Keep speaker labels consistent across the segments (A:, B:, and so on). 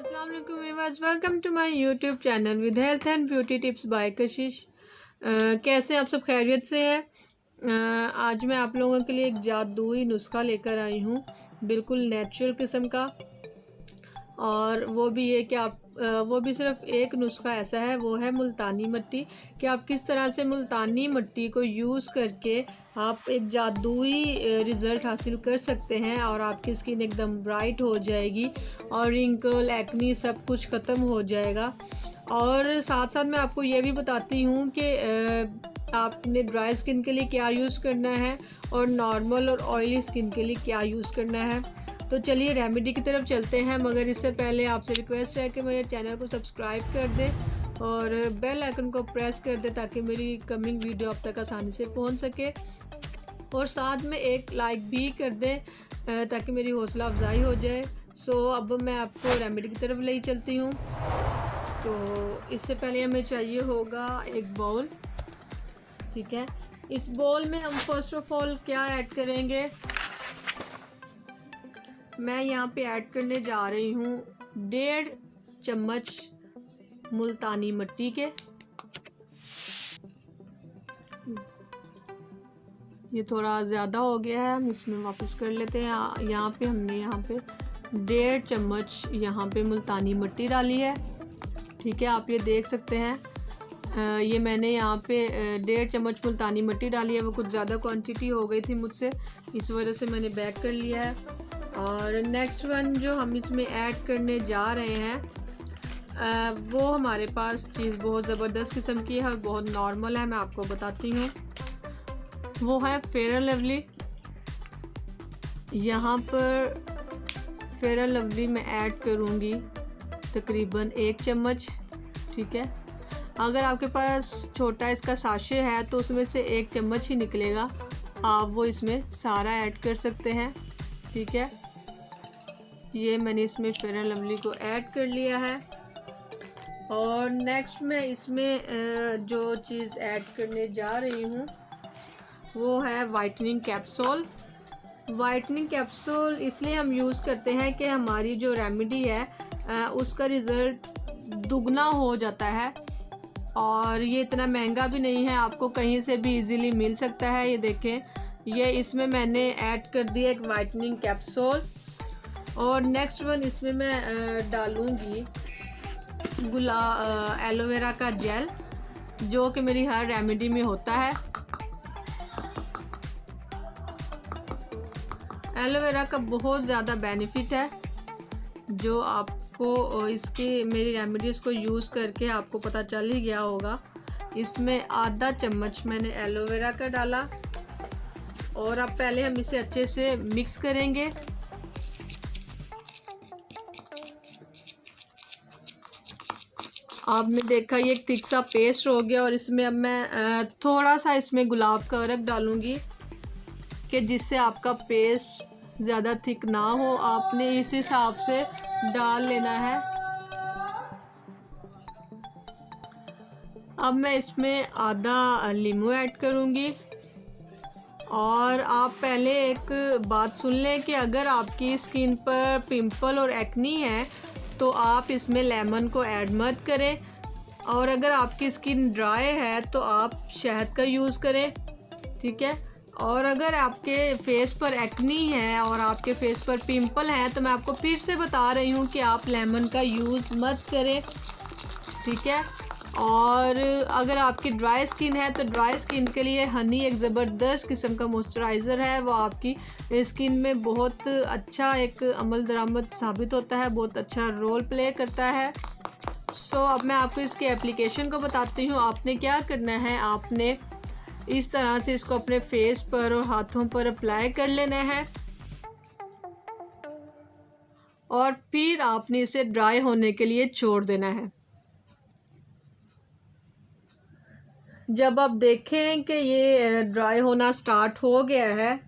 A: अस्सलाम वालेकुम viewers, welcome to my YouTube channel with health and beauty tips by Kashish. कैसे आप सब खैरियत से हैं। आज मैं आप लोगों के लिए एक जादुई नुस्खा लेकर आई हूँ, बिल्कुल नेचुरल किस्म का। और वो भी ये कि वो भी सिर्फ एक नुस्खा ऐसा है, वो है मुल्तानी मिट्टी। कि आप किस तरह से मुल्तानी मिट्टी को यूज़ करके आप एक जादुई रिज़ल्ट हासिल कर सकते हैं और आपकी स्किन एकदम ब्राइट हो जाएगी और रिंकल एक्नी सब कुछ ख़त्म हो जाएगा। और साथ साथ मैं आपको ये भी बताती हूँ कि आपने ड्राई स्किन के लिए क्या यूज़ करना है और नॉर्मल और ऑयली स्किन के लिए क्या यूज़ करना है। तो चलिए रेमेडी की तरफ चलते हैं, मगर इससे पहले आपसे रिक्वेस्ट है कि मेरे चैनल को सब्सक्राइब कर दें और बेल आइकन को प्रेस कर दें ताकि मेरी कमिंग वीडियो आप तक आसानी से पहुंच सके। और साथ में एक लाइक भी कर दें ताकि मेरी हौसला अफजाई हो जाए। सो अब मैं आपको रेमेडी की तरफ ले चलती हूँ। तो इससे पहले हमें चाहिए होगा एक बाउल, ठीक है। इस बाउल में हम फर्स्ट ऑफ ऑल क्या ऐड करेंगे, मैं यहाँ पे ऐड करने जा रही हूँ 1.5 चम्मच मुल्तानी मिट्टी के। ये थोड़ा ज़्यादा हो गया है, हम इसमें वापस कर लेते हैं। यहाँ पे हमने 1.5 चम्मच यहाँ पे मुल्तानी मिट्टी डाली है, ठीक है। आप ये देख सकते हैं। ये मैंने यहाँ पे 1.5 चम्मच मुल्तानी मिट्टी डाली है। वो कुछ ज़्यादा क्वांटिटी हो गई थी मुझसे, इस वजह से मैंने बैक कर लिया है। और नेक्स्ट वन जो हम इसमें ऐड करने जा रहे हैं वो हमारे पास चीज़ बहुत ज़बरदस्त किस्म की है और बहुत नॉर्मल है, मैं आपको बताती हूँ। वो है फेयर एंड लवली। यहाँ पर फेयर एंड लवली मैं ऐड करूँगी तकरीबन 1 चम्मच, ठीक है। अगर आपके पास छोटा इसका साशे है तो उसमें से 1 चम्मच ही निकलेगा, आप वो इसमें सारा ऐड कर सकते हैं, ठीक है। ये मैंने इसमें फेयर एंड लवली को ऐड कर लिया है। और नेक्स्ट मैं इसमें जो चीज़ ऐड करने जा रही हूँ वो है वाइटनिंग कैप्सूल। वाइटनिंग कैप्सूल इसलिए हम यूज़ करते हैं कि हमारी जो रेमेडी है उसका रिज़ल्ट दुगना हो जाता है और ये इतना महंगा भी नहीं है, आपको कहीं से भी इजीली मिल सकता है। ये देखें, ये इसमें मैंने ऐड कर दिया एक वाइटनिंग कैप्सूल। और नेक्स्ट वन इसमें मैं डालूँगी एलोवेरा का जेल, जो कि मेरी हर रेमेडी में होता है। एलोवेरा का बहुत ज़्यादा बेनिफिट है, जो आपको इसकी मेरी रेमेडीज़ को यूज़ करके आपको पता चल ही गया होगा। इसमें आधा चम्मच मैंने एलोवेरा का डाला और अब पहले हम इसे अच्छे से मिक्स करेंगे। आपने देखा ये एक थिक सा पेस्ट हो गया और इसमें अब मैं थोड़ा सा इसमें गुलाब का अरक डालूंगी कि जिससे आपका पेस्ट ज़्यादा थिक ना हो, आपने इस हिसाब से डाल लेना है। अब मैं इसमें आधा नींबू ऐड करूंगी। और आप पहले एक बात सुन लें कि अगर आपकी स्किन पर पिंपल और एक्नी है तो आप इसमें लेमन को ऐड मत करें, और अगर आपकी स्किन ड्राई है तो आप शहद का यूज़ करें, ठीक है। और अगर आपके फेस पर एक्नी है और आपके फेस पर पिंपल है तो मैं आपको फिर से बता रही हूँ कि आप लेमन का यूज़ मत करें, ठीक है। और अगर आपकी ड्राई स्किन है तो ड्राई स्किन के लिए हनी एक ज़बरदस्त किस्म का मॉइस्चराइज़र है, वो आपकी स्किन में बहुत अच्छा एक अमल दरामद साबित होता है, बहुत अच्छा रोल प्ले करता है। सो अब मैं आपको इसके एप्लीकेशन को बताती हूँ। आपने क्या करना है, आपने इस तरह से इसको अपने फेस पर और हाथों पर अप्लाई कर लेना है और फिर आपने इसे ड्राई होने के लिए छोड़ देना है। जब आप देखें कि ये ड्राई होना स्टार्ट हो गया है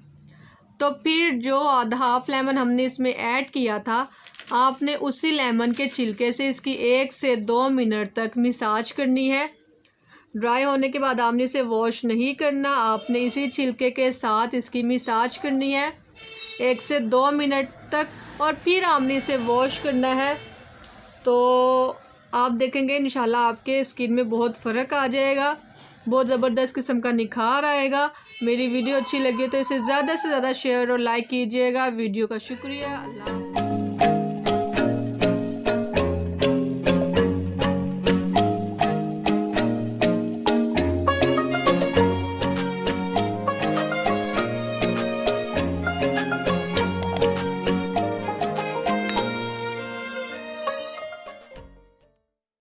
A: तो फिर जो आधा हाफ लेमन हमने इसमें ऐड किया था, आपने उसी लेमन के छिलके से इसकी 1 से 2 मिनट तक मसाज करनी है। ड्राई होने के बाद आपने इसे वॉश नहीं करना, आपने इसी छिलके के साथ इसकी मसाज करनी है 1 से 2 मिनट तक और फिर आपने इसे वॉश करना है तो आप देखेंगे इंशाल्लाह आपके स्किन में बहुत फ़र्क आ जाएगा, बहुत ज़बरदस्त किस्म का निखार आएगा। मेरी वीडियो अच्छी लगी तो इसे ज़्यादा से ज़्यादा शेयर और लाइक कीजिएगा। वीडियो का शुक्रिया। अल्लाह।